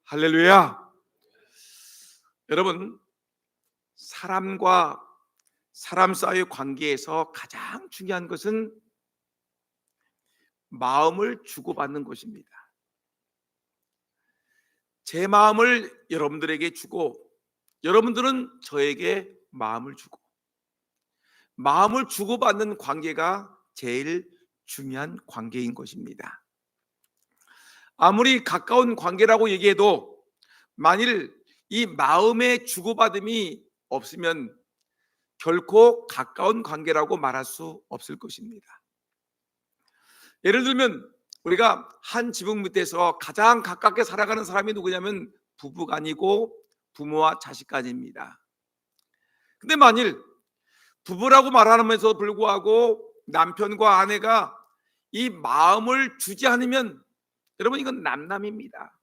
할렐루야. 여러분, 사람과 사람 사이의 관계에서 가장 중요한 것은 마음을 주고받는 것입니다. 제 마음을 여러분들에게 주고 여러분들은 저에게 마음을 주고, 마음을 주고받는 관계가 제일 중요한 관계인 것입니다. 아무리 가까운 관계라고 얘기해도 만일 이 마음의 주고받음이 없으면 결코 가까운 관계라고 말할 수 없을 것입니다. 예를 들면 우리가 한 지붕 밑에서 가장 가깝게 살아가는 사람이 누구냐면 부부간이고 부모와 자식간입니다. 근데 만일 부부라고 말하면서 불구하고 남편과 아내가 이 마음을 주지 않으면 여러분, 이건 남남입니다.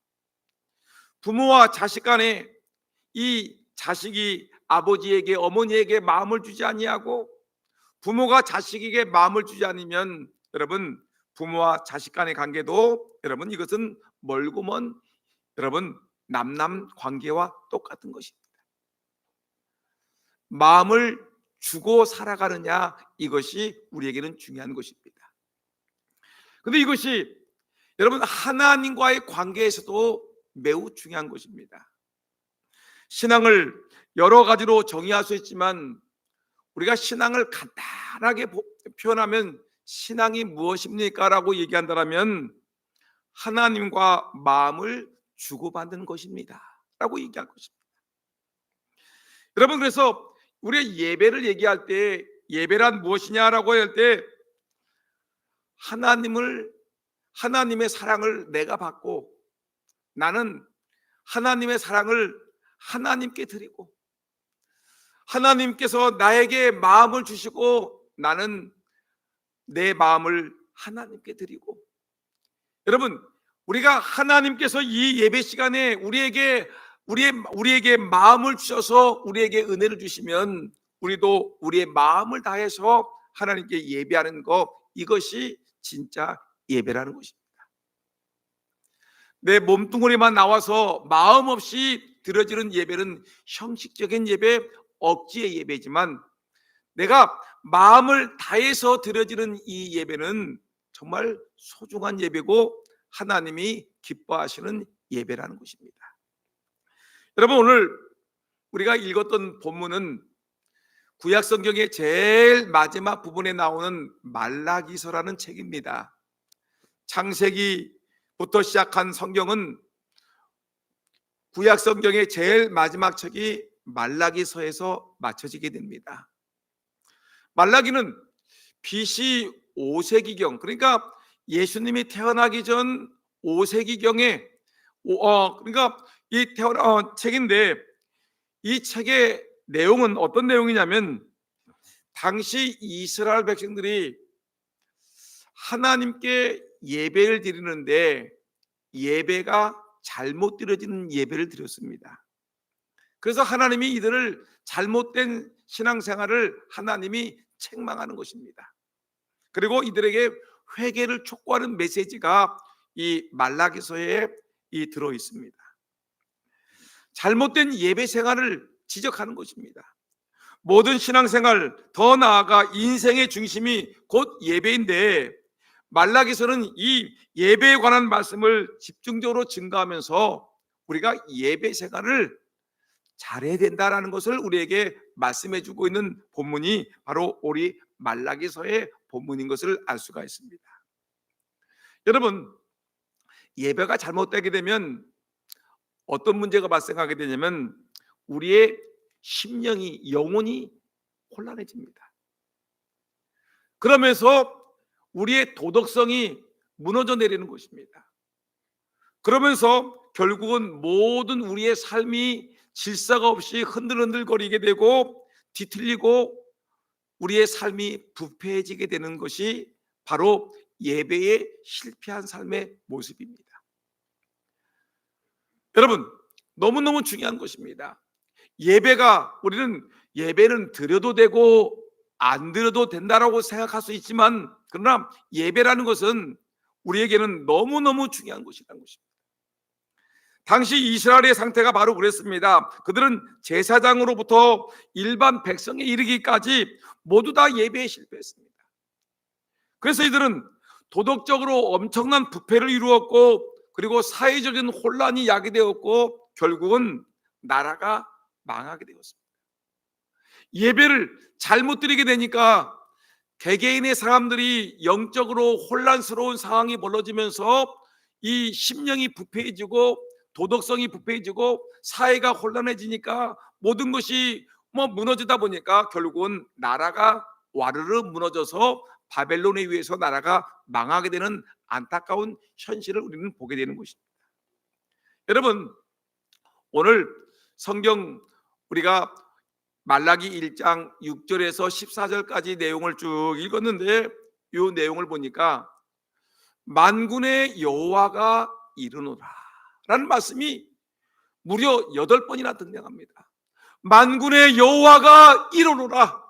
부모와 자식 간에 이 자식이 아버지에게 어머니에게 마음을 주지 아니하고 부모가 자식에게 마음을 주지 않으면 여러분, 부모와 자식 간의 관계도 여러분, 이것은 멀고 먼 여러분 남남 관계와 똑같은 것입니다. 마음을 주고 살아가느냐, 이것이 우리에게는 중요한 것입니다. 그런데 이것이 여러분 하나님과의 관계에서도 매우 중요한 것입니다. 신앙을 여러 가지로 정의할 수 있지만 우리가 신앙을 간단하게 표현하면 신앙이 무엇입니까? 라고 얘기한다면 하나님과 마음을 주고받는 것입니다 라고 얘기한 것입니다. 여러분, 그래서 우리가 예배를 얘기할 때 예배란 무엇이냐라고 할 때 하나님의 사랑을 내가 받고 나는 하나님의 사랑을 하나님께 드리고 하나님께서 나에게 마음을 주시고 나는 내 마음을 하나님께 드리고, 여러분, 우리가 하나님께서 이 예배 시간에 우리에게 마음을 주셔서 우리에게 은혜를 주시면 우리도 우리의 마음을 다해서 하나님께 예배하는 것, 이것이 진짜 예배라는 것입니다. 내 몸뚱아리만 나와서 마음 없이 드려지는 예배는 형식적인 예배, 억지의 예배지만 내가 마음을 다해서 드려지는 이 예배는 정말 소중한 예배고 하나님이 기뻐하시는 예배라는 것입니다. 여러분, 오늘 우리가 읽었던 본문은 구약 성경의 제일 마지막 부분에 나오는 말라기서라는 책입니다. 창세기부터 시작한 성경은 구약 성경의 제일 마지막 책이 말라기서에서 맞춰지게 됩니다. 말라기는 BC 5세기경, 그러니까 예수님이 태어나기 전 5세기경에 그러니까 이 책인데, 이 책의 내용은 어떤 내용이냐면 당시 이스라엘 백성들이 하나님께 예배를 드리는데 예배가 잘못 드려지는 예배를 드렸습니다. 그래서 하나님이 이들을 잘못된 신앙생활을 하나님이 책망하는 것입니다. 그리고 이들에게 회개를 촉구하는 메시지가 이 말라기서에 들어 있습니다. 잘못된 예배 생활을 지적하는 것입니다. 모든 신앙생활, 더 나아가 인생의 중심이 곧 예배인데 말라기서는 이 예배에 관한 말씀을 집중적으로 증가하면서 우리가 예배 생활을 잘해야 된다라는 것을 우리에게 말씀해 주고 있는 본문이 바로 우리 말라기서의 본문인 것을 알 수가 있습니다. 여러분, 예배가 잘못되게 되면 어떤 문제가 발생하게 되냐면 우리의 심령이, 영혼이 혼란해집니다. 그러면서 우리의 도덕성이 무너져 내리는 것입니다. 그러면서 결국은 모든 우리의 삶이 질서가 없이 흔들흔들거리게 되고 뒤틀리고 우리의 삶이 부패해지게 되는 것이 바로 예배의 실패한 삶의 모습입니다. 여러분, 너무너무 중요한 것입니다. 우리는 예배는 드려도 되고 안 드려도 된다라고 생각할 수 있지만, 그러나 예배라는 것은 우리에게는 너무너무 중요한 것이라는 것입니다. 당시 이스라엘의 상태가 바로 그랬습니다. 그들은 제사장으로부터 일반 백성에 이르기까지 모두 다 예배에 실패했습니다. 그래서 이들은 도덕적으로 엄청난 부패를 이루었고, 그리고 사회적인 혼란이 야기되었고, 결국은 나라가 망하게 되었습니다. 예배를 잘못 드리게 되니까 개개인의 사람들이 영적으로 혼란스러운 상황이 벌어지면서 이 심령이 부패해지고 도덕성이 부패해지고 사회가 혼란해지니까 모든 것이 무너지다 보니까 결국은 나라가 와르르 무너져서 바벨론에 의해서 나라가 망하게 되는 안타까운 현실을 우리는 보게 되는 것입니다. 여러분, 오늘 성경 우리가 말라기 1장 6절에서 14절까지 내용을 쭉 읽었는데, 이 내용을 보니까 만군의 여호와가 이르노라 라는 말씀이 무려 8번이나 등장합니다. 만군의 여호와가 이르노라,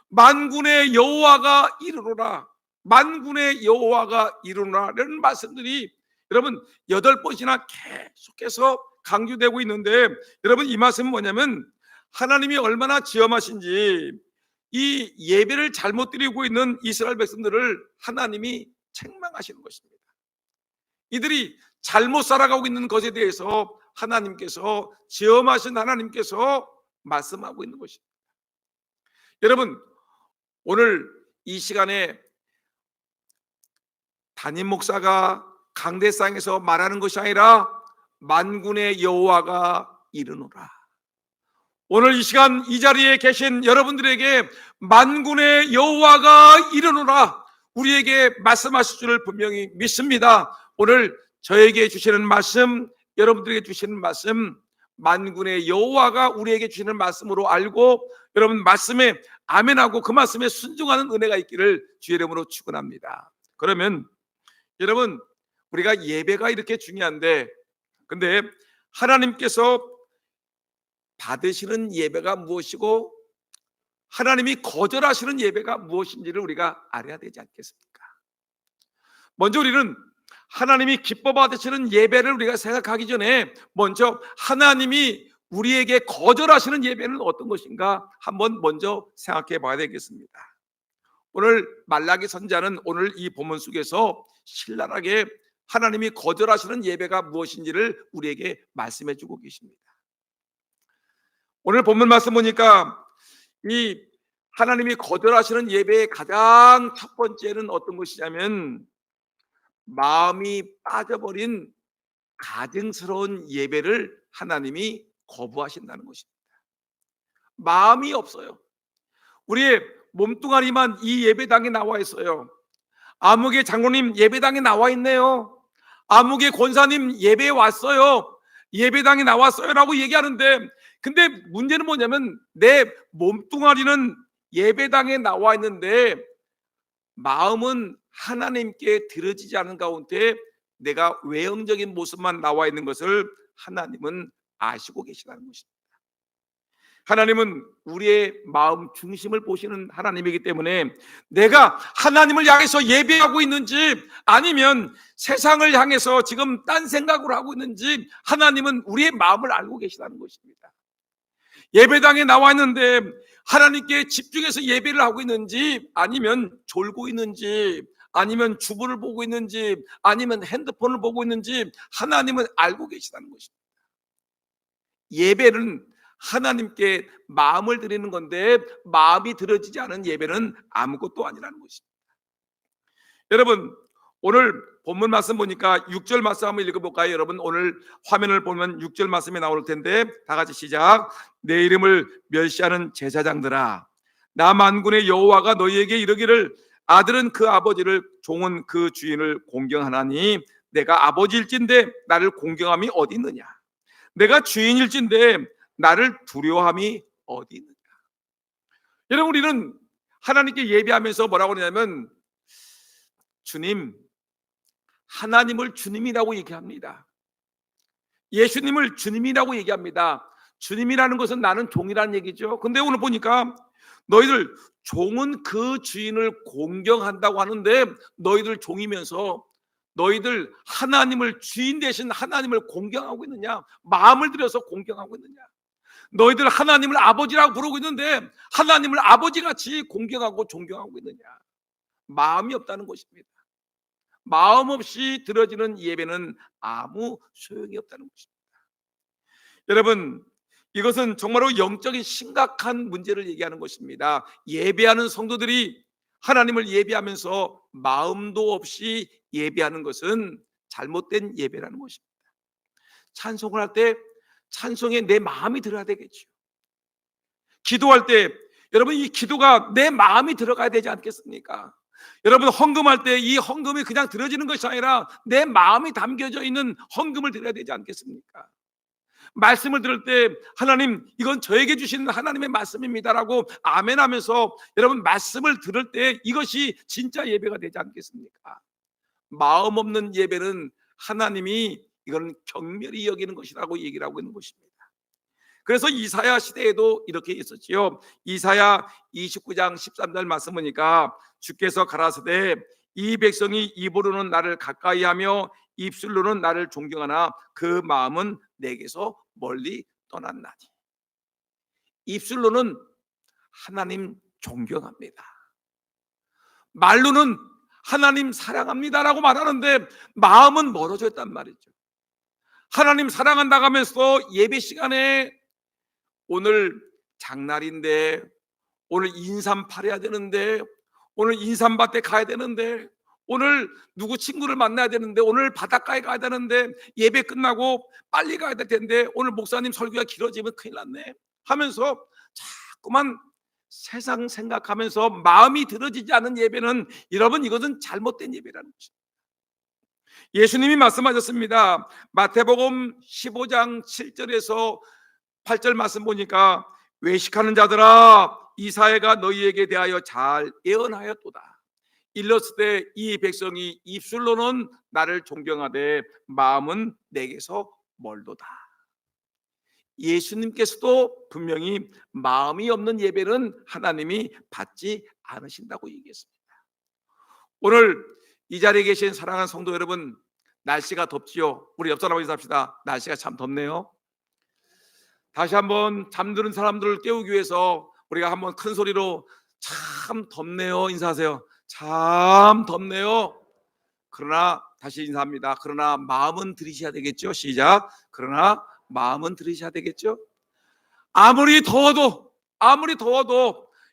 만군의 여호와가 이르노라, 만군의 여호와가 이르노라 라는 말씀들이 여러분 8번이나 계속해서 강조되고 있는데, 여러분 이 말씀은 뭐냐면 하나님이 얼마나 지엄하신지 이 예배를 잘못 드리고 있는 이스라엘 백성들을 하나님이 책망하시는 것입니다. 이들이 잘못 살아가고 있는 것에 대해서 하나님께서, 지엄하신 하나님께서 말씀하고 있는 것입니다. 여러분, 오늘 이 시간에 담임 목사가 강대상에서 말하는 것이 아니라 만군의 여호와가 이르노라, 오늘 이 시간 이 자리에 계신 여러분들에게 만군의 여호와가 이르노라 우리에게 말씀하실 줄을 분명히 믿습니다. 오늘 저에게 주시는 말씀, 여러분들에게 주시는 말씀, 만군의 여호와가 우리에게 주시는 말씀으로 알고 여러분 말씀에 아멘하고 그 말씀에 순종하는 은혜가 있기를 주의 이름으로 축원합니다. 그러면 여러분, 우리가 예배가 이렇게 중요한데, 근데 하나님께서 받으시는 예배가 무엇이고 하나님이 거절하시는 예배가 무엇인지를 우리가 알아야 되지 않겠습니까? 먼저 우리는 하나님이 기뻐 받으시는 예배를 우리가 생각하기 전에 먼저 하나님이 우리에게 거절하시는 예배는 어떤 것인가 한번 먼저 생각해 봐야 되겠습니다. 오늘 말라기 선지자는 오늘 이 본문 속에서 신랄하게 하나님이 거절하시는 예배가 무엇인지를 우리에게 말씀해 주고 계십니다. 오늘 본문 말씀 보니까 이 하나님이 거절하시는 예배의 가장 첫 번째는 어떤 것이냐면 마음이 빠져버린 가증스러운 예배를 하나님이 거부하신다는 것입니다. 마음이 없어요. 우리의 몸뚱아리만 이 예배당에 나와 있어요. 아무개 장로님 예배당에 나와 있네요. 아무개 권사님 예배에 왔어요. 예배당에 나왔어요 라고 얘기하는데, 근데 문제는 뭐냐면 내 몸뚱아리는 예배당에 나와 있는데 마음은 하나님께 드려지지 않은 가운데 내가 외형적인 모습만 나와 있는 것을 하나님은 아시고 계시다는 것입니다. 하나님은 우리의 마음 중심을 보시는 하나님이기 때문에 내가 하나님을 향해서 예배하고 있는지 아니면 세상을 향해서 지금 딴 생각을 하고 있는지 하나님은 우리의 마음을 알고 계시다는 것입니다. 예배당에 나와 있는데 하나님께 집중해서 예배를 하고 있는지 아니면 졸고 있는지 아니면 주부를 보고 있는지 아니면 핸드폰을 보고 있는지 하나님은 알고 계시다는 것입니다. 예배는 하나님께 마음을 드리는 건데 마음이 드려지지 않은 예배는 아무것도 아니라는 것입니다. 여러분, 오늘 본문 말씀 보니까 6절 말씀 한번 읽어볼까요? 여러분 오늘 화면을 보면 6절 말씀이 나올 텐데 다 같이 시작. 내 이름을 멸시하는 제사장들아, 나 만군의 여호와가 너희에게 이르기를 아들은 그 아버지를 종은 그 주인을 공경하나니 내가 아버지일진데 나를 공경함이 어디 있느냐, 내가 주인일진데 나를 두려워함이 어디 있느냐. 여러분, 우리는 하나님께 예배하면서 뭐라고 하냐면 주님, 하나님을 주님이라고 얘기합니다. 예수님을 주님이라고 얘기합니다. 주님이라는 것은 나는 종이라는 얘기죠. 근데 오늘 보니까 너희들 종은 그 주인을 공경한다고 하는데 너희들 종이면서 너희들 하나님을 주인 되신 하나님을 공경하고 있느냐? 마음을 들여서 공경하고 있느냐? 너희들 하나님을 아버지라고 부르고 있는데 하나님을 아버지같이 공경하고 존경하고 있느냐? 마음이 없다는 것입니다. 마음 없이 드려지는 예배는 아무 소용이 없다는 것입니다. 여러분, 이것은 정말로 영적인 심각한 문제를 얘기하는 것입니다. 예배하는 성도들이 하나님을 예배하면서 마음도 없이 예배하는 것은 잘못된 예배라는 것입니다. 찬송을 할 때 찬송에 내 마음이 들어야 되겠죠. 기도할 때 여러분, 이 기도가 내 마음이 들어가야 되지 않겠습니까? 여러분, 헌금할 때 이 헌금이 그냥 드려지는 것이 아니라 내 마음이 담겨져 있는 헌금을 드려야 되지 않겠습니까? 말씀을 들을 때 하나님, 이건 저에게 주시는 하나님의 말씀입니다라고 아멘하면서 여러분 말씀을 들을 때 이것이 진짜 예배가 되지 않겠습니까? 마음 없는 예배는 하나님이 이건 경멸히 여기는 것이라고 얘기를 하고 있는 것입니다. 그래서 이사야 시대에도 이렇게 있었지요. 이사야 29장 13절 말씀 보니까 주께서 가라사대 이 백성이 입으로는 나를 가까이하며 입술로는 나를 존경하나 그 마음은 내게서 멀리 떠났나니. 입술로는 하나님 존경합니다. 말로는 하나님 사랑합니다라고 말하는데 마음은 멀어져 있단 말이죠. 하나님 사랑한다고 하면서 예배 시간에 오늘 장날인데, 오늘 인삼 팔아야 되는데, 오늘 인삼밭에 가야 되는데, 오늘 누구 친구를 만나야 되는데, 오늘 바닷가에 가야 되는데, 예배 끝나고 빨리 가야 될 텐데, 오늘 목사님 설교가 길어지면 큰일 났네 하면서 자꾸만 세상 생각하면서 마음이 들어지지 않은 예배는, 여러분, 이것은 잘못된 예배라는 것입니다. 예수님이 말씀하셨습니다. 마태복음 15장 7절에서 8절 말씀 보니까 외식하는 자들아, 이 사회가 너희에게 대하여 잘 예언하였도다. 일렀을 때 이 백성이 입술로는 나를 존경하되 마음은 내게서 멀도다. 예수님께서도 분명히 마음이 없는 예배는 하나님이 받지 않으신다고 얘기했습니다. 오늘 이 자리에 계신 사랑하는 성도 여러분, 날씨가 덥지요. 우리 옆 사람하고 인사합시다. 날씨가 참 덥네요. 다시 한번 잠드는 사람들을 깨우기 위해서 우리가 한번 큰 소리로 참 덥네요 인사하세요. 참 덥네요. 그러나 다시 인사합니다. 그러나 마음은 들이셔야 되겠죠. 시작. 그러나 마음은 들이셔야 되겠죠. 아무리 더워도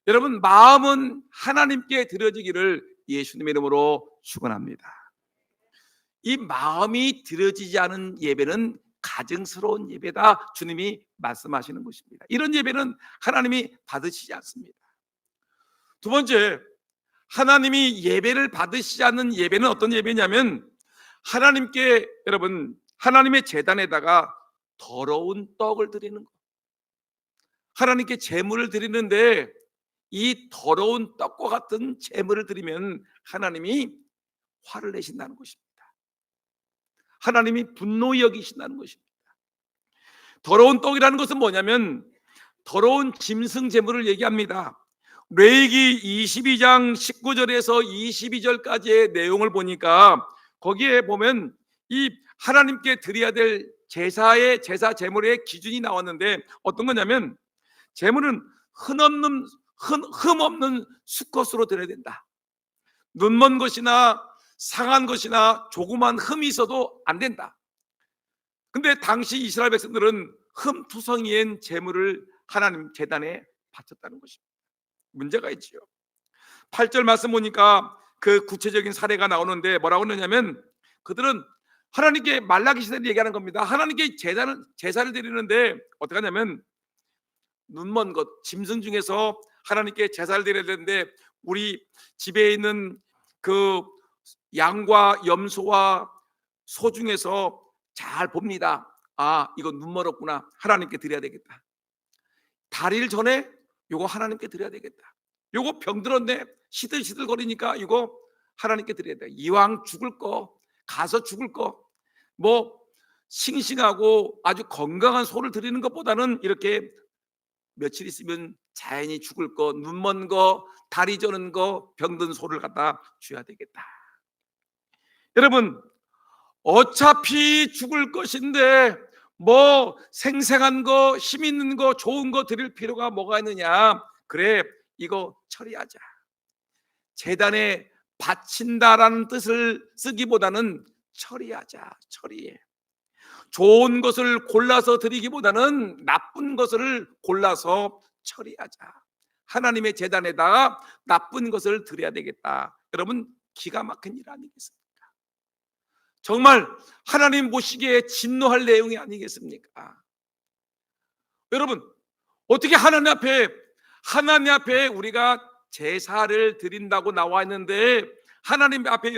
여러분 마음은 하나님께 드려지기를 예수님의 이름으로 축원합니다. 이 마음이 드려지지 않은 예배는 가증스러운 예배다, 주님이 말씀하시는 것입니다. 이런 예배는 하나님이 받으시지 않습니다. 두 번째, 하나님이 예배를 받으시지 않는 예배는 어떤 예배냐면, 하나님께 여러분 하나님의 제단에다가 더러운 떡을 드리는 것. 하나님께 제물을 드리는데 이 더러운 떡과 같은 제물을 드리면 하나님이 화를 내신다는 것입니다. 하나님이 분노히 여기신다는 것입니다. 더러운 떡이라는 것은 뭐냐면 더러운 짐승 제물을 얘기합니다. 레위기 22장 19절에서 22절까지의 내용을 보니까 거기에 보면 이 하나님께 드려야 될 제사의 제사 제물의 기준이 나왔는데 어떤 거냐면, 제물은 흠 없는 수컷으로 드려야 된다. 눈먼 것이나 상한 것이나 조그만 흠이 있어도 안 된다. 근데 당시 이스라엘 백성들은 흠투성이인 제물을 하나님 제단에 바쳤다는 것입니다. 문제가 있지요. 8절 말씀 보니까 그 구체적인 사례가 나오는데 뭐라고 하느냐면, 그들은 하나님께 말라기 시대를 얘기하는 겁니다. 하나님께 제사를 드리는데 어떻게 하냐면, 눈먼 것, 짐승 중에서 하나님께 제사를 드려야 되는데 우리 집에 있는 그 양과 염소와 소 중에서 잘 봅니다. 아, 이거 눈멀었구나. 하나님께 드려야 되겠다. 다리를 전에 요거 하나님께 드려야 되겠다. 요거 병들었네. 시들시들 거리니까 이거 하나님께 드려야 돼. 이왕 죽을 거, 가서 죽을 거, 뭐 싱싱하고 아주 건강한 소를 드리는 것보다는 이렇게 며칠 있으면 자연히 죽을 거, 눈먼 거, 다리 저는 거, 병든 소를 갖다 줘야 되겠다. 여러분, 어차피 죽을 것인데 뭐 생생한 거, 힘 있는 거, 좋은 거 드릴 필요가 뭐가 있느냐. 그래, 이거 처리하자. 제단에 바친다라는 뜻을 쓰기보다는 처리하자. 처리해. 좋은 것을 골라서 드리기보다는 나쁜 것을 골라서 처리하자. 하나님의 제단에다가 나쁜 것을 드려야 되겠다. 여러분, 기가 막힌 일 아니겠습니까? 정말 하나님 보시기에 진노할 내용이 아니겠습니까? 여러분, 어떻게 하나님 앞에 우리가 제사를 드린다고 나와 있는데, 하나님 앞에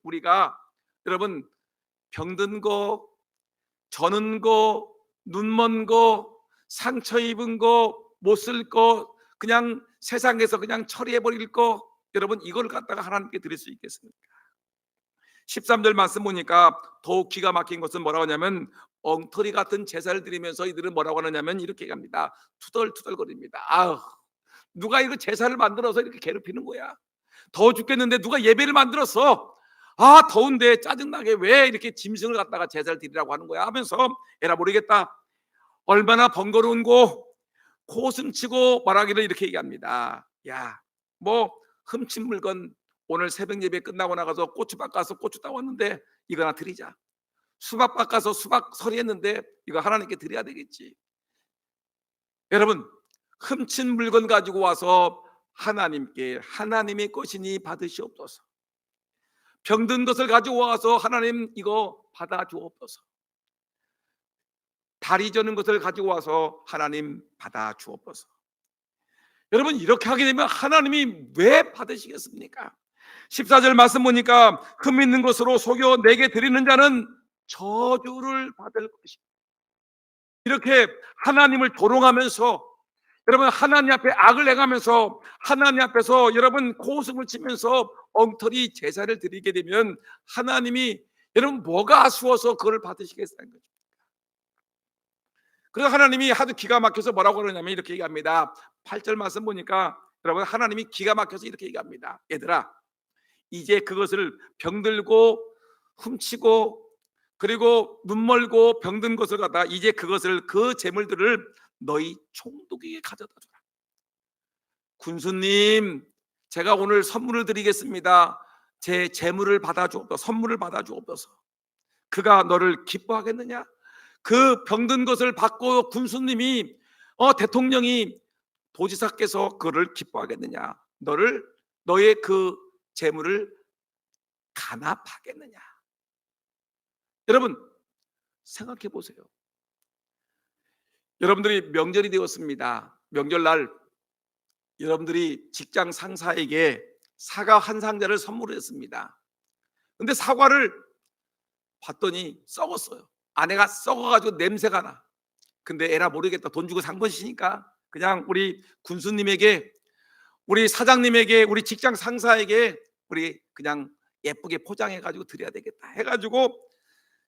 우리가 병든 거, 저는 거, 눈먼 거, 상처 입은 거, 못 쓸 거, 그냥 세상에서 그냥 처리해 버릴 거, 여러분, 이걸 갖다가 하나님께 드릴 수 있겠습니까? 13절 말씀 보니까 더욱 기가 막힌 것은 뭐라고 하냐면, 엉터리 같은 제사를 드리면서 이들은 뭐라고 하느냐면 이렇게 합니다. 투덜투덜거립니다. 아우, 누가 이거 제사를 만들어서 이렇게 괴롭히는 거야? 더워 죽겠는데 누가 예배를 만들었어? 아, 더운데 짜증나게 왜 이렇게 짐승을 갖다가 제사를 드리라고 하는 거야? 하면서 에라 모르겠다, 얼마나 번거로운 거, 코숨치고 말하기를 이렇게 얘기합니다. 야, 뭐 훔친 물건 오늘 새벽 예배 끝나고 나가서 고추밭 가서 고추 따왔는데 이거 하나 드리자. 수박밭 가서 수박 서리했는데 이거 하나님께 드려야 되겠지. 여러분, 훔친 물건 가지고 와서 하나님께 하나님의 것이니 받으시옵소서. 병든 것을 가지고 와서 하나님 이거 받아 주옵소서. 다리 저는 것을 가지고 와서 하나님 받아 주옵소서. 여러분, 이렇게 하게 되면 하나님이 왜 받으시겠습니까? 14절 말씀 보니까 흠 있는 것으로 속여 내게 드리는 자는 저주를 받을 것이다. 이렇게 하나님을 도롱하면서, 여러분, 하나님 앞에 악을 행하면서 하나님 앞에서 여러분 코웃음을 치면서 엉터리 제사를 드리게 되면 하나님이 여러분 뭐가 아쉬워서 그걸 받으시겠다는 거죠. 그래서 하나님이 하도 기가 막혀서 뭐라고 그러냐면 이렇게 얘기합니다. 8절 말씀 보니까 여러분, 하나님이 기가 막혀서 이렇게 얘기합니다. 얘들아, 이제 그것을 병들고 훔치고 그리고 눈멀고 병든 것을 갖다 이제 그것을, 그 재물들을 너희 총독에게 가져다 줘라. 군수님, 제가 오늘 선물을 드리겠습니다. 제 재물을 받아 주옵소서. 선물을 받아 주옵소서. 그가 너를 기뻐하겠느냐? 그 병든 것을 받고 군수님이 대통령이, 도지사께서 그를 기뻐하겠느냐? 너의 그 재물을 간합하겠느냐? 여러분, 생각해 보세요. 여러분들이 명절이 되었습니다. 명절날 여러분들이 직장 상사에게 사과 한 상자를 선물했습니다. 근데 사과를 봤더니 썩었어요. 아내가 썩어가지고 냄새가 나. 근데 에라 모르겠다, 돈 주고 산 것이니까 그냥 우리 군수님에게, 우리 사장님에게, 우리 직장 상사에게 우리 그냥 예쁘게 포장해가지고 드려야 되겠다 해가지고,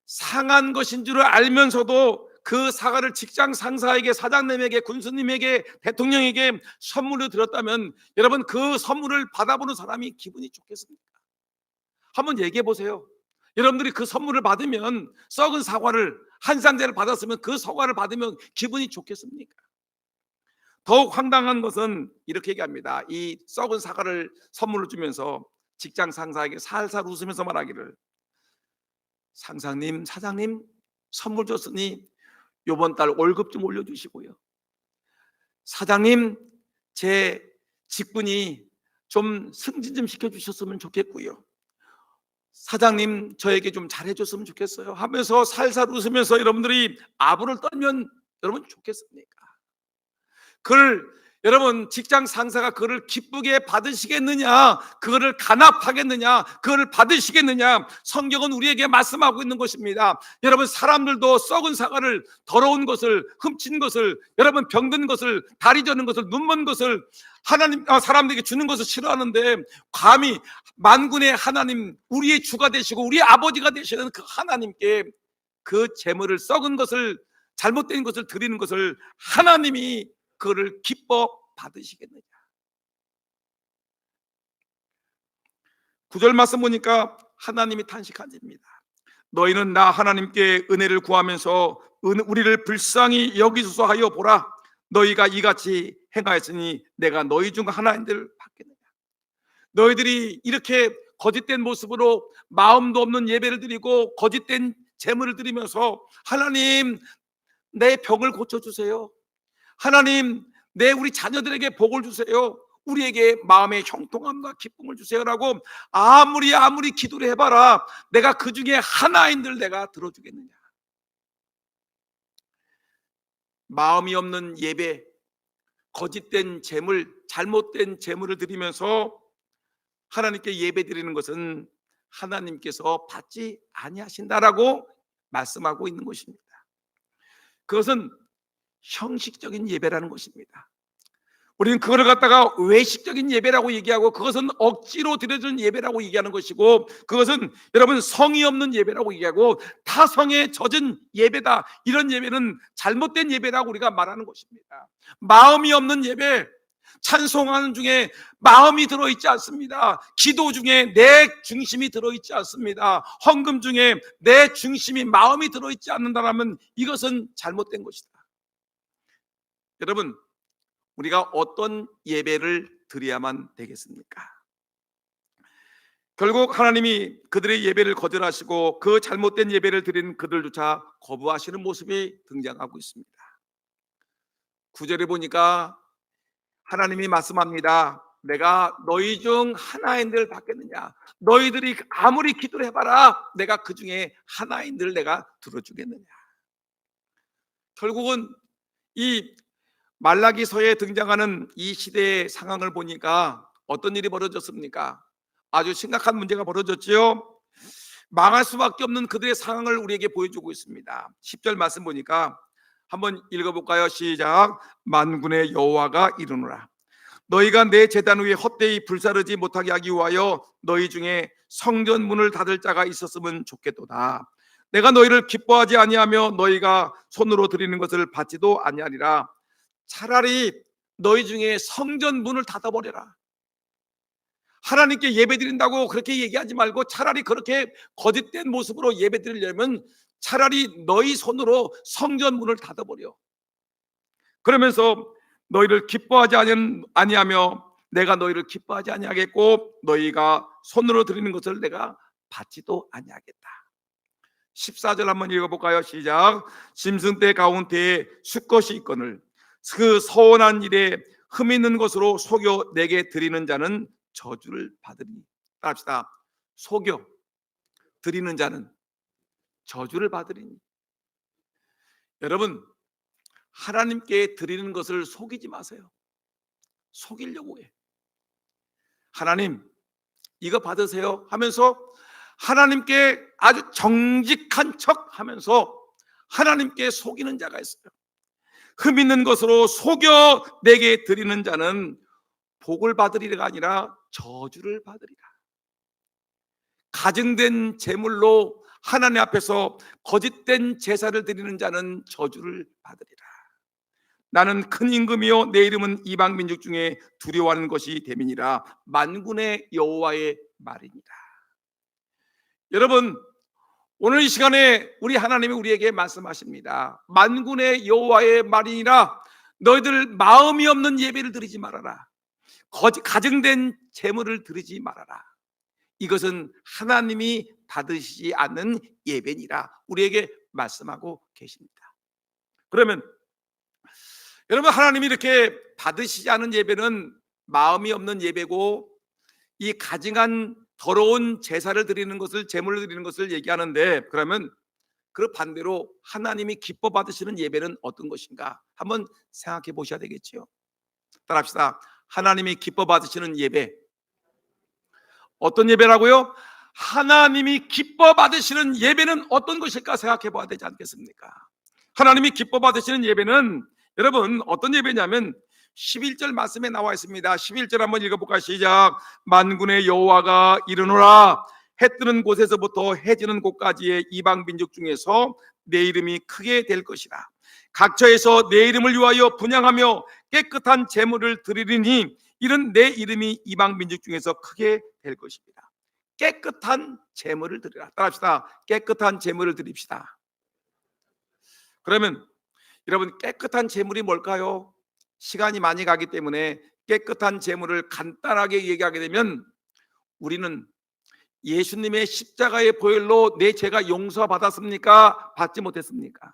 상한 것인 줄 알면서도 그 사과를 직장 상사에게, 사장님에게, 군수님에게, 대통령에게 선물로 드렸다면 여러분, 그 선물을 받아보는 사람이 기분이 좋겠습니까? 한번 얘기해 보세요. 여러분들이 그 선물을 받으면, 썩은 사과를 한 상자를 받았으면 그 사과를 받으면 기분이 좋겠습니까? 더욱 황당한 것은 이렇게 얘기합니다. 이 썩은 사과를 선물로 주면서 직장 상사에게 살살 웃으면서 말하기를, 상사님, 사장님, 선물 줬으니 이번 달 월급 좀 올려주시고요. 사장님, 제 직분이 좀 승진 좀 시켜주셨으면 좋겠고요. 사장님, 저에게 좀 잘해줬으면 좋겠어요 하면서 살살 웃으면서 여러분들이 아부를 떨면 여러분 좋겠습니까? 여러분, 직장 상사가 그를 기쁘게 받으시겠느냐? 그거를 간합하겠느냐? 그거를 받으시겠느냐? 성경은 우리에게 말씀하고 있는 것입니다. 여러분, 사람들도 썩은 사과를, 더러운 것을, 훔친 것을, 여러분 병든 것을, 다리 저는 것을, 눈먼 것을 사람들에게 주는 것을 싫어하는데, 감히 만군의 하나님, 우리의 주가 되시고 우리의 아버지가 되시는 그 하나님께 그 재물을, 썩은 것을, 잘못된 것을 드리는 것을 하나님이 그를 기뻐 받으시겠느냐? 9절 말씀 보니까 하나님이 탄식하십니다. 너희는 나 하나님께 은혜를 구하면서 우리를 불쌍히 여기소서 하여 보라. 너희가 이같이 행하였으니 내가 너희 중 하나인들 받겠느냐. 너희들이 이렇게 거짓된 모습으로 마음도 없는 예배를 드리고 거짓된 제물을 드리면서 하나님 내 병을 고쳐주세요, 하나님 우리 자녀들에게 복을 주세요, 우리에게 마음의 형통함과 기쁨을 주세요라고 아무리 기도를 해봐라, 내가 그 중에 하나인들 내가 들어주겠느냐. 마음이 없는 예배, 거짓된 제물, 잘못된 제물을 드리면서 하나님께 예배 드리는 것은 하나님께서 받지 아니하신다라고 말씀하고 있는 것입니다. 그것은 형식적인 예배라는 것입니다. 우리는 그걸 갖다가 외식적인 예배라고 얘기하고 그것은 억지로 드려주는 예배라고 얘기하는 것이고, 그것은 여러분 성의 없는 예배라고 얘기하고 타성에 젖은 예배다, 이런 예배는 잘못된 예배라고 우리가 말하는 것입니다. 마음이 없는 예배, 찬송하는 중에 마음이 들어있지 않습니다. 기도 중에 내 중심이 들어있지 않습니다. 헌금 중에 내 중심이 마음이 들어있지 않는다면 이것은 잘못된 것이다. 여러분, 우리가 어떤 예배를 드려야만 되겠습니까? 결국 하나님이 그들의 예배를 거절하시고 그 잘못된 예배를 드리는 그들조차 거부하시는 모습이 등장하고 있습니다. 9절에 보니까 하나님이 말씀합니다. 내가 너희 중 하나인들 받겠느냐. 너희들이 아무리 기도를 해봐라, 내가 그 중에 하나인들 내가 들어주겠느냐. 결국은 이 말라기서에 등장하는 이 시대의 상황을 보니까 어떤 일이 벌어졌습니까? 아주 심각한 문제가 벌어졌지요. 망할 수밖에 없는 그들의 상황을 우리에게 보여주고 있습니다. 10절 말씀 보니까 한번 읽어볼까요? 시작. 만군의 여호와가 이르노라. 너희가 내 제단 위에 헛되이 불사르지 못하게 하기 위하여 너희 중에 성전 문을 닫을 자가 있었으면 좋겠도다. 내가 너희를 기뻐하지 아니하며 너희가 손으로 드리는 것을 받지도 아니하리라. 차라리 너희 중에 성전 문을 닫아버려라. 하나님께 예배드린다고 그렇게 얘기하지 말고 차라리 그렇게 거짓된 모습으로 예배드리려면 차라리 너희 손으로 성전 문을 닫아버려. 그러면서 너희를 기뻐하지 아니하며 내가 너희를 기뻐하지 아니하겠고 너희가 손으로 드리는 것을 내가 받지도 아니하겠다. 14절 한번 읽어볼까요? 시작. 짐승 떼 가운데에 수컷이 있거늘 그 서원한 일에 흠 있는 것으로 속여 내게 드리는 자는 저주를 받으니. 따라합시다. 속여 드리는 자는 저주를 받으리니. 여러분, 하나님께 드리는 것을 속이지 마세요. 속이려고 해. 하나님 이거 받으세요 하면서 하나님께 아주 정직한 척 하면서 하나님께 속이는 자가 있어요. 흠 있는 것으로 속여 내게 드리는 자는 복을 받으리가 아니라 저주를 받으리라. 가증된 제물로 하나님 앞에서 거짓된 제사를 드리는 자는 저주를 받으리라. 나는 큰 임금이요 내 이름은 이방 민족 중에 두려워하는 것이 됨이니라. 만군의 여호와의 말이니라. 여러분, 오늘 이 시간에 우리 하나님이 우리에게 말씀하십니다. 만군의 여호와의 말이니라. 너희들 마음이 없는 예배를 드리지 말아라. 가증된 제물을 드리지 말아라. 이것은 하나님이 받으시지 않는 예배니라 우리에게 말씀하고 계십니다. 그러면 여러분, 하나님이 이렇게 받으시지 않은 예배는 마음이 없는 예배고 이 가증한 더러운 제사를 드리는 것을, 제물을 드리는 것을 얘기하는데, 그러면 그 반대로 하나님이 기뻐 받으시는 예배는 어떤 것인가 한번 생각해 보셔야 되겠죠. 따라합시다. 하나님이 기뻐 받으시는 예배, 어떤 예배라고요? 하나님이 기뻐 받으시는 예배는 어떤 것일까 생각해 봐야 되지 않겠습니까? 하나님이 기뻐 받으시는 예배는 여러분 어떤 예배냐면 11절 말씀에 나와 있습니다. 11절 한번 읽어볼까요? 시작. 만군의 여호와가 이르노라. 해 뜨는 곳에서부터 해 지는 곳까지의 이방 민족 중에서 내 이름이 크게 될 것이라. 각처에서 내 이름을 위하여 분향하며 깨끗한 제물을 드리리니 이는 내 이름이 이방 민족 중에서 크게 될 것입니다. 깨끗한 제물을 드리라. 따라합시다. 깨끗한 제물을 드립시다. 그러면 여러분, 깨끗한 제물이 뭘까요? 시간이 많이 가기 때문에 깨끗한 제물을 간단하게 얘기하게 되면, 우리는 예수님의 십자가의 보혈로 내 죄가 용서받았습니까? 받지 못했습니까?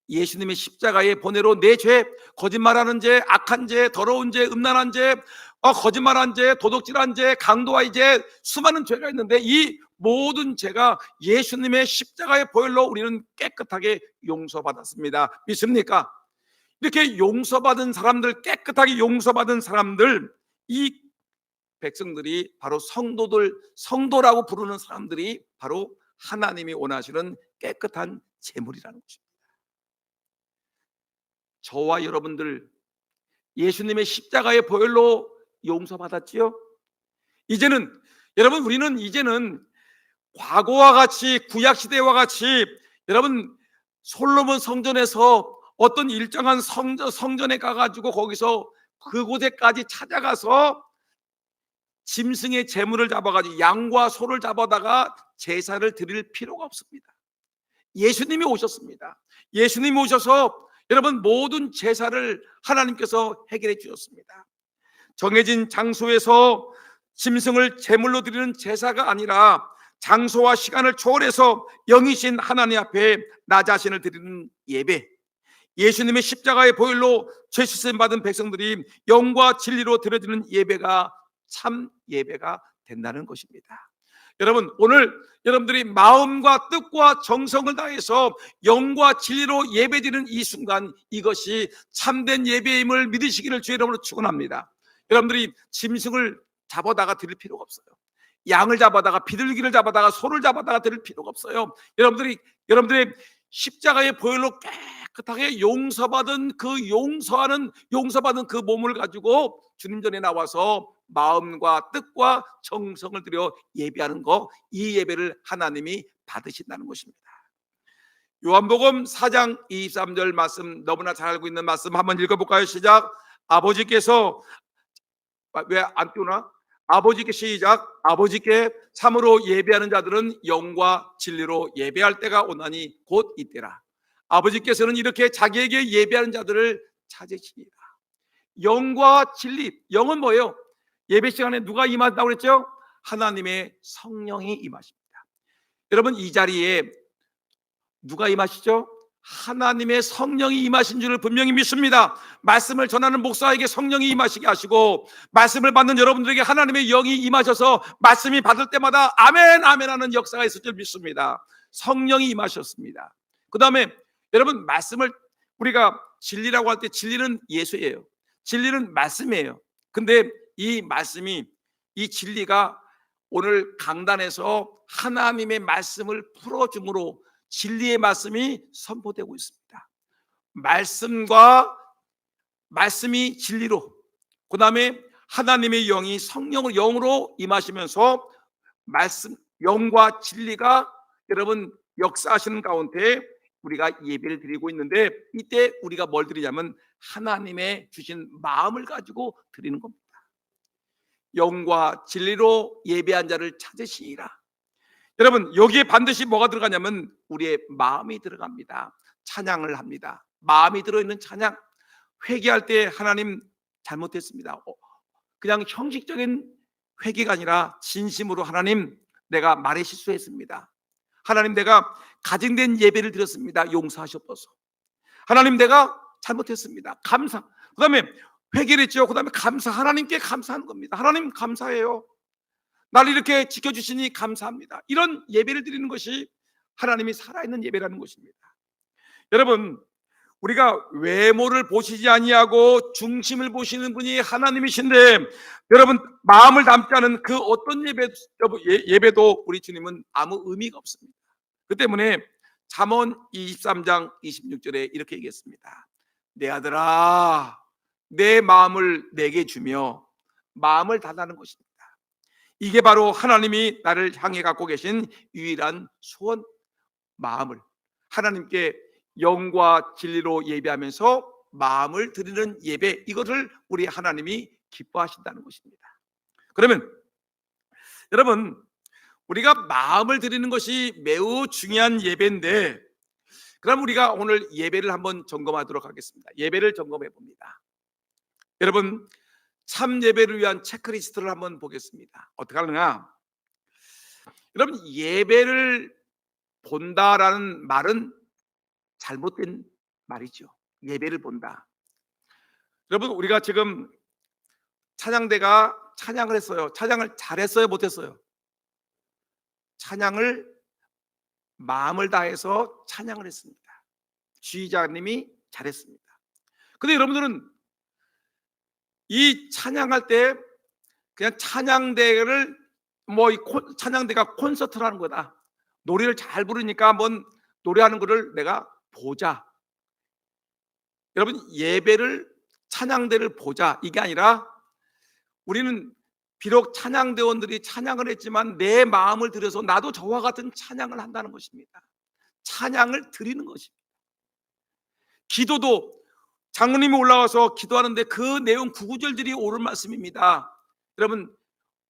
예수님의 십자가의 보내로 내 죄, 거짓말하는 죄, 악한 죄, 더러운 죄, 음란한 죄, 거짓말한 죄, 도둑질한 죄, 강도와의 죄, 수많은 죄가 있는데 이 모든 죄가 예수님의 십자가의 보혈로 우리는 깨끗하게 용서받았습니다. 믿습니까? 이렇게 용서받은 사람들, 깨끗하게 용서받은 사람들, 이 백성들이 바로 성도라고 부르는 사람들이 바로 하나님이 원하시는 깨끗한 제물이라는 것입니다. 저와 여러분들 예수님의 십자가의 보혈로 용서받았지요? 이제는 여러분, 우리는 이제는 과거와 같이, 구약 시대와 같이, 여러분, 솔로몬 성전에서 어떤 일정한 성전에 가가지고 거기서 그곳에까지 찾아가서 짐승의 제물을 잡아가지고 양과 소를 잡아다가 제사를 드릴 필요가 없습니다. 예수님이 오셨습니다. 예수님이 오셔서 여러분 모든 제사를 하나님께서 해결해 주셨습니다. 정해진 장소에서 짐승을 제물로 드리는 제사가 아니라 장소와 시간을 초월해서 영이신 하나님 앞에 나 자신을 드리는 예배, 예수님의 십자가의 보혈로 죄 씻음 받은 백성들이 영과 진리로 드려지는 예배가 참 예배가 된다는 것입니다. 여러분, 오늘 여러분들이 마음과 뜻과 정성을 다해서 영과 진리로 예배드리는 이 순간, 이것이 참된 예배임을 믿으시기를 주의 이름으로 축원합니다. 여러분들이 짐승을 잡아다가 드릴 필요가 없어요. 양을 잡아다가, 비둘기를 잡아다가, 소를 잡아다가 드릴 필요가 없어요. 여러분들의 십자가의 보혈로 깨끗하게 용서받은 그 몸을 가지고 주님 전에 나와서 마음과 뜻과 정성을 들여 예배하는 거, 이 예배를 하나님이 받으신다는 것입니다. 요한복음 4장 23절 말씀, 너무나 잘 알고 있는 말씀 한번 읽어볼까요? 시작. 아버지께서, 왜 안 띄우나? 아버지께 참으로 예배하는 자들은 영과 진리로 예배할 때가 오나니 곧 이때라. 아버지께서는 이렇게 자기에게 예배하는 자들을 찾으시리라. 영과 진리, 영은 뭐예요? 예배 시간에 누가 임한다고 그랬죠? 하나님의 성령이 임하십니다. 여러분, 이 자리에 누가 임하시죠? 하나님의 성령이 임하신 줄을 분명히 믿습니다. 말씀을 전하는 목사에게 성령이 임하시게 하시고, 말씀을 받는 여러분들에게 하나님의 영이 임하셔서 말씀이 받을 때마다 아멘 아멘 하는 역사가 있을 줄 믿습니다. 성령이 임하셨습니다. 그 다음에 여러분, 말씀을 우리가 진리라고 할 때 진리는 예수예요. 진리는 말씀이에요. 근데 이 말씀이, 이 진리가 오늘 강단에서 하나님의 말씀을 풀어줌으로 진리의 말씀이 선포되고 있습니다. 말씀이 진리로, 그 다음에 하나님의 영이 성령을 영으로 임하시면서 영과 진리가 여러분 역사하시는 가운데 우리가 예배를 드리고 있는데, 이때 우리가 뭘 드리냐면 하나님의 주신 마음을 가지고 드리는 겁니다. 영과 진리로 예배한 자를 찾으시리라. 여러분, 여기에 반드시 뭐가 들어가냐면 우리의 마음이 들어갑니다. 찬양을 합니다. 마음이 들어있는 찬양. 회개할 때 하나님 잘못했습니다, 그냥 형식적인 회개가 아니라 진심으로 하나님, 내가 말에 실수했습니다. 하나님, 내가 가증된 예배를 드렸습니다. 용서하시옵소서. 하나님, 내가 잘못했습니다. 감사. 그 다음에 회개를 했죠. 그 다음에 감사. 하나님께 감사하는 겁니다. 하나님 감사해요. 나를 이렇게 지켜주시니 감사합니다. 이런 예배를 드리는 것이 하나님이 살아있는 예배라는 것입니다. 여러분, 우리가 외모를 보시지 아니하고 중심을 보시는 분이 하나님이신데, 여러분 마음을 담지 않은 그 어떤 예배도 우리 주님은 아무 의미가 없습니다. 그 때문에 잠언 23장 26절에 이렇게 얘기했습니다. 내 아들아, 내 마음을 내게 주며 마음을 달라는 것입니다. 이게 바로 하나님이 나를 향해 갖고 계신 유일한 소원, 마음을 하나님께 영과 진리로 예배하면서 마음을 드리는 예배, 이것을 우리 하나님이 기뻐하신다는 것입니다. 그러면 여러분, 우리가 마음을 드리는 것이 매우 중요한 예배인데, 그럼 우리가 오늘 예배를 한번 점검하도록 하겠습니다. 예배를 점검해 봅니다. 여러분, 참 예배를 위한 체크리스트를 한번 보겠습니다. 어떻게 하느냐? 여러분, 예배를 본다라는 말은 잘못된 말이죠. 예배를 본다. 여러분, 우리가 지금 찬양대가 찬양을 했어요. 찬양을 잘했어요, 못했어요? 찬양을 마음을 다해서 찬양을 했습니다. 지휘자님이 잘했습니다. 근데 여러분들은 이 찬양할 때 그냥 찬양대를 찬양대가 콘서트라는 거다. 노래를 잘 부르니까 한번 노래하는 거를 내가 보자. 여러분, 예배를 찬양대를 보자 이게 아니라, 우리는 비록 찬양대원들이 찬양을 했지만 내 마음을 들여서 나도 저와 같은 찬양을 한다는 것입니다. 찬양을 드리는 것입니다. 기도도 장로님이 올라와서 기도하는데 그 내용 구구절들이 옳은 말씀입니다. 여러분,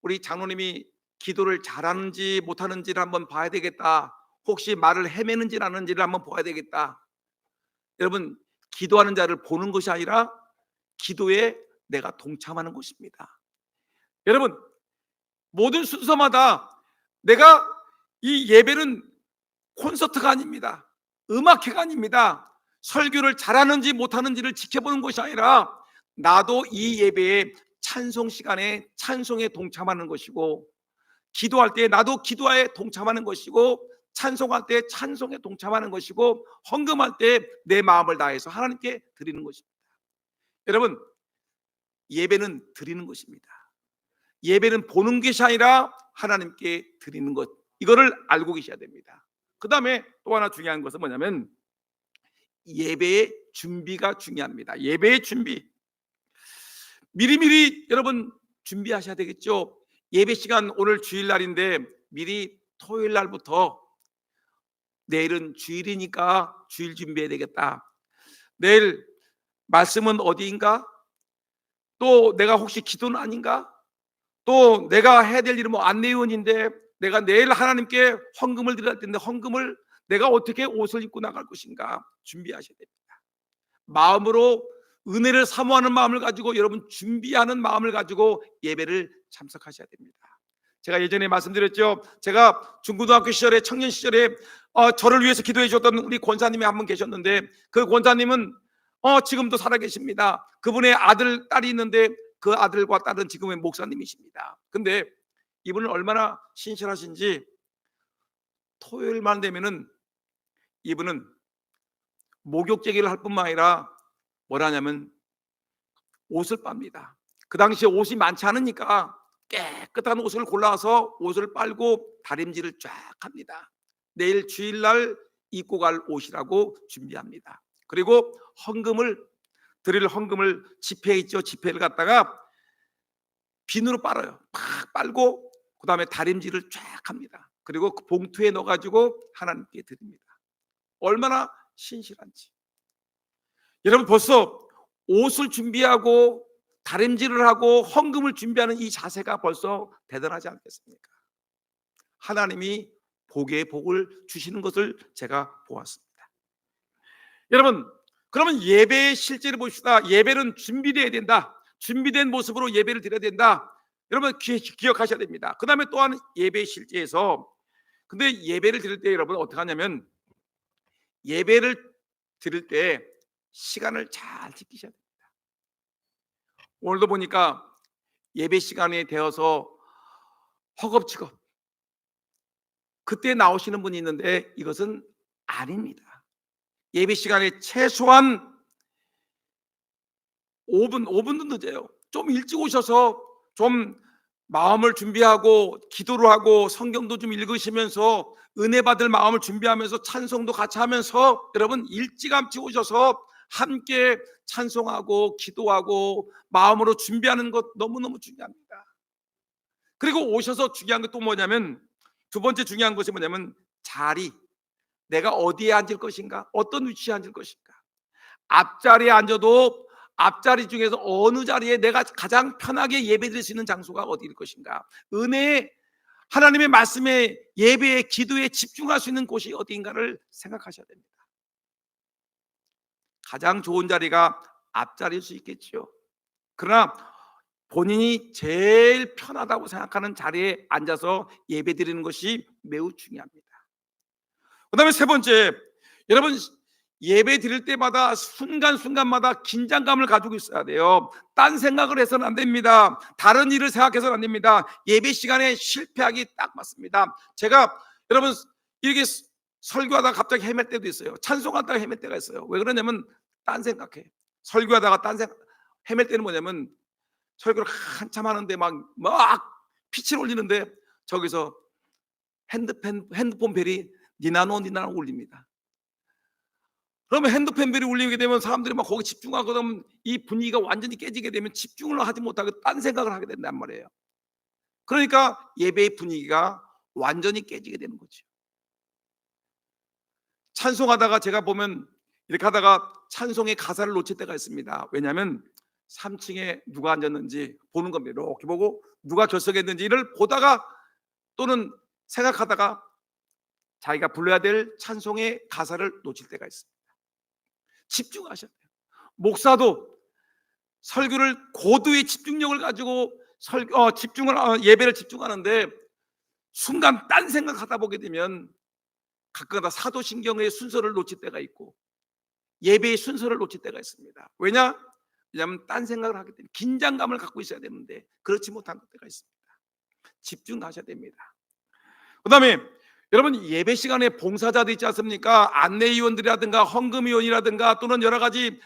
우리 장로님이 기도를 잘하는지 못하는지를 한번 봐야 되겠다. 혹시 말을 헤매는지 안 하는지를 한번 봐야 되겠다. 여러분, 기도하는 자를 보는 것이 아니라 기도에 내가 동참하는 것입니다. 여러분, 모든 순서마다 내가 이 예배는 콘서트가 아닙니다. 음악회가 아닙니다. 설교를 잘하는지 못하는지를 지켜보는 것이 아니라 나도 이 예배에 찬송 시간에 찬송에 동참하는 것이고, 기도할 때 나도 기도에 동참하는 것이고, 찬송할 때 찬송에 동참하는 것이고, 헌금할 때 내 마음을 다해서 하나님께 드리는 것입니다. 여러분, 예배는 드리는 것입니다. 예배는 보는 것이 아니라 하나님께 드리는 것, 이거를 알고 계셔야 됩니다. 그 다음에 또 하나 중요한 것은 뭐냐면 예배의 준비가 중요합니다. 예배의 준비, 미리미리 여러분 준비하셔야 되겠죠. 예배 시간 오늘 주일날인데 미리 토요일 날부터, 내일은 주일이니까 주일 준비해야 되겠다. 내일 말씀은 어디인가? 또 내가 혹시 기도는 아닌가? 또 내가 해야 될 일은 안내위원인데 내가 내일 하나님께 헌금을 드려야 되는데 헌금을 내가 어떻게 옷을 입고 나갈 것인가? 준비하셔야 됩니다. 마음으로 은혜를 사모하는 마음을 가지고, 여러분 준비하는 마음을 가지고 예배를 참석하셔야 됩니다. 제가 예전에 말씀드렸죠. 제가 중고등학교 시절에, 청년 시절에 저를 위해서 기도해 주셨던 우리 권사님이 한 분 계셨는데, 그 권사님은 지금도 살아계십니다. 그분의 아들, 딸이 있는데 그 아들과 딸은 지금의 목사님이십니다. 근데 이분은 얼마나 신실하신지, 토요일만 되면은 이분은 목욕제기를 할 뿐만 아니라 뭐라냐면 옷을 빱니다. 그 당시에 옷이 많지 않으니까 깨끗한 옷을 골라서 옷을 빨고 다림질을 쫙 합니다. 내일 주일날 입고 갈 옷이라고 준비합니다. 그리고 드릴 헌금을 지폐 있죠. 지폐를 갖다가 비누로 빨아요. 팍 빨고 그 다음에 다림질을 쫙 합니다. 그리고 그 봉투에 넣어가지고 하나님께 드립니다. 얼마나 신실한지. 여러분, 벌써 옷을 준비하고 다림질을 하고 헌금을 준비하는 이 자세가 벌써 대단하지 않겠습니까? 하나님이 복의 복을 주시는 것을 제가 보았습니다. 여러분, 그러면 예배의 실제를 봅시다. 예배는 준비되어야 된다. 준비된 모습으로 예배를 드려야 된다. 여러분 기억하셔야 됩니다. 그 다음에 또한 예배의 실제에서, 근데 예배를 드릴 때 여러분 어떻게 하냐면, 예배를 드릴 때 시간을 잘 지키셔야 됩니다. 오늘도 보니까 예배 시간이 되어서 허겁지겁 그때 나오시는 분이 있는데 이것은 아닙니다. 예배 시간에 최소한 5분도 늦어요. 좀 일찍 오셔서 좀 마음을 준비하고 기도를 하고 성경도 좀 읽으시면서 은혜 받을 마음을 준비하면서 찬송도 같이 하면서 여러분 일찌감치 오셔서 함께 찬송하고 기도하고 마음으로 준비하는 것 너무너무 중요합니다. 그리고 오셔서 중요한 게 또 뭐냐면, 두 번째 중요한 것이 뭐냐면 자리, 내가 어디에 앉을 것인가, 어떤 위치에 앉을 것인가. 앞자리에 앉아도 앞자리 중에서 어느 자리에 내가 가장 편하게 예배드릴 수 있는 장소가 어디일 것인가. 은혜의 하나님의 말씀에, 예배에, 기도에 집중할 수 있는 곳이 어디인가를 생각하셔야 됩니다. 가장 좋은 자리가 앞자리일 수 있겠죠. 그러나 본인이 제일 편하다고 생각하는 자리에 앉아서 예배 드리는 것이 매우 중요합니다. 그 다음에 세 번째, 여러분, 예배 드릴 때마다 순간순간마다 긴장감을 가지고 있어야 돼요. 딴 생각을 해서는 안 됩니다. 다른 일을 생각해서는 안 됩니다. 예배 시간에 실패하기 딱 맞습니다. 제가 여러분 이렇게 설교하다가 갑자기 헤맬 때도 있어요. 찬송하다가 헤맬 때가 있어요. 왜 그러냐면 딴 생각해. 설교하다가 딴 생각 헤맬 때는 뭐냐면 설교를 한참 하는데 막 pitch를 올리는데 저기서 핸드폰 벨이 니나노 울립니다. 그러면 핸드폰 벨이 울리게 되면 사람들이 막 거기 집중하거든. 이 분위기가 완전히 깨지게 되면 집중을 하지 못하고 딴 생각을 하게 된단 말이에요. 그러니까 예배의 분위기가 완전히 깨지게 되는 거죠. 찬송하다가 제가 보면 이렇게 하다가 찬송의 가사를 놓칠 때가 있습니다. 왜냐하면 3층에 누가 앉았는지 보는 겁니다. 이렇게 보고 누가 결석했는지를 보다가 또는 생각하다가 자기가 불러야 될 찬송의 가사를 놓칠 때가 있습니다. 집중하셔야 돼요. 목사도 설교를 고도의 집중력을 가지고 예배를 집중하는데 순간 딴 생각하다 보게 되면 가끔가다 사도신경의 순서를 놓칠 때가 있고 예배의 순서를 놓칠 때가 있습니다. 왜냐하면 딴 생각을 하기 때문에 긴장감을 갖고 있어야 되는데 그렇지 못한 때가 있습니다. 집중하셔야 됩니다. 그 다음에 여러분 예배 시간에 봉사자도 있지 않습니까? 안내위원들이라든가 헌금위원이라든가 또는 여러 가지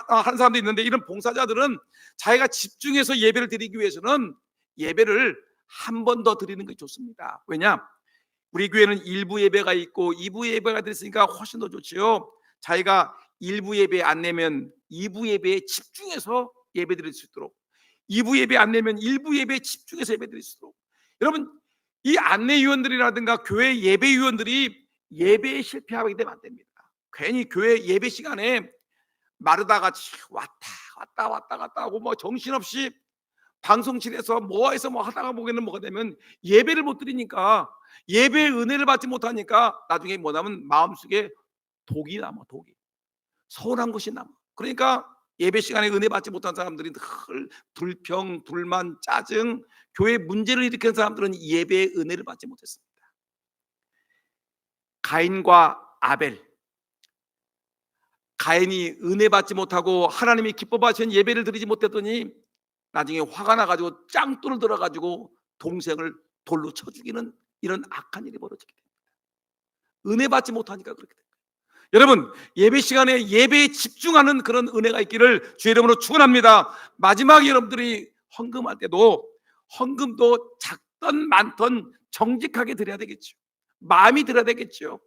하는 사람도 있는데 이런 봉사자들은 자기가 집중해서 예배를 드리기 위해서는 예배를 한 번 더 드리는 게 좋습니다. 왜냐? 우리 교회는 1부 예배가 있고 2부 예배가 있으니까 훨씬 더 좋지요. 자기가 1부 예배 안 내면 2부 예배에 집중해서 예배 드릴 수 있도록, 2부 예배 안 내면 1부 예배에 집중해서 예배 드릴 수 있도록. 여러분 이 안내위원들이라든가 교회 예배위원들이 예배에 실패하게 되면 안 됩니다. 괜히 교회 예배 시간에 마르다가 왔다 갔다 하고 뭐 정신없이 방송실에서 뭐해서 뭐 하다가 보기에는 뭐가 되면 예배를 못 드리니까, 예배의 은혜를 받지 못하니까 나중에 뭐냐면 마음속에 독이 남아. 독이 서운한 것이 남아. 그러니까 예배 시간에 은혜 받지 못한 사람들이 늘 불평, 불만, 짜증, 교회 문제를 일으키는 사람들은 예배의 은혜를 받지 못했습니다. 가인과 아벨, 가인이 은혜 받지 못하고 하나님이 기뻐하시는 예배를 드리지 못했더니 나중에 화가 나가지고 짱돌을 들어가지고 동생을 돌로 쳐 죽이는 이런 악한 일이 벌어지게 됩니다. 은혜 받지 못하니까 그렇게 됩니다. 여러분 예배 시간에 예배에 집중하는 그런 은혜가 있기를 주의 이름으로 축원합니다. 마지막에 여러분들이 헌금할 때도 헌금도 작던 많던 정직하게 드려야 되겠죠. 마음이 들어야 되겠죠.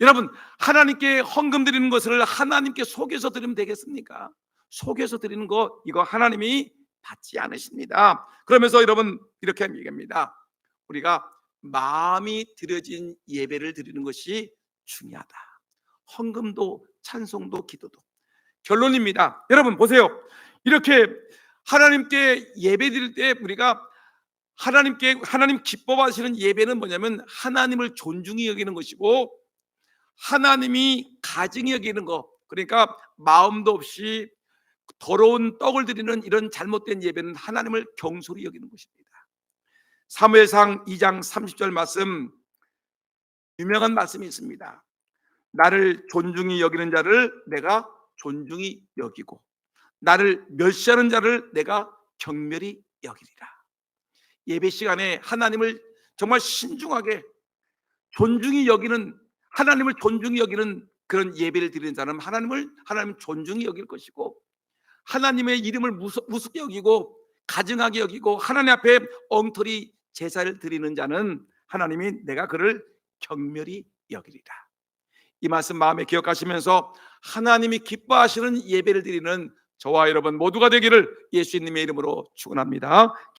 여러분 하나님께 헌금 드리는 것을 하나님께 속여서 드리면 되겠습니까? 속여서 드리는 거 이거 하나님이 받지 않으십니다. 그러면서 여러분 이렇게 얘기합니다. 우리가 마음이 들여진 예배를 드리는 것이 중요하다. 헌금도 찬송도 기도도. 결론입니다. 여러분 보세요. 이렇게 하나님께 예배 드릴 때 우리가 하나님 기뻐하시는 예배는 뭐냐면 하나님을 존중히 여기는 것이고 하나님이 가증히 여기는 것, 그러니까 마음도 없이 더러운 떡을 드리는 이런 잘못된 예배는 하나님을 경솔히 여기는 것입니다. 사무엘상 2장 30절 말씀, 유명한 말씀이 있습니다. 나를 존중히 여기는 자를 내가 존중히 여기고 나를 멸시하는 자를 내가 경멸히 여기리라. 예배 시간에 하나님을 정말 신중하게 존중히 여기는, 하나님을 존중히 여기는 그런 예배를 드리는 자는 하나님 존중히 여길 것이고 하나님의 이름을 무섭게 여기고 가증하게 여기고 하나님 앞에 엉터리 제사를 드리는 자는 하나님이 내가 그를 경멸히 여기리라. 이 말씀 마음에 기억하시면서 하나님이 기뻐하시는 예배를 드리는 저와 여러분 모두가 되기를 예수님의 이름으로 축원합니다.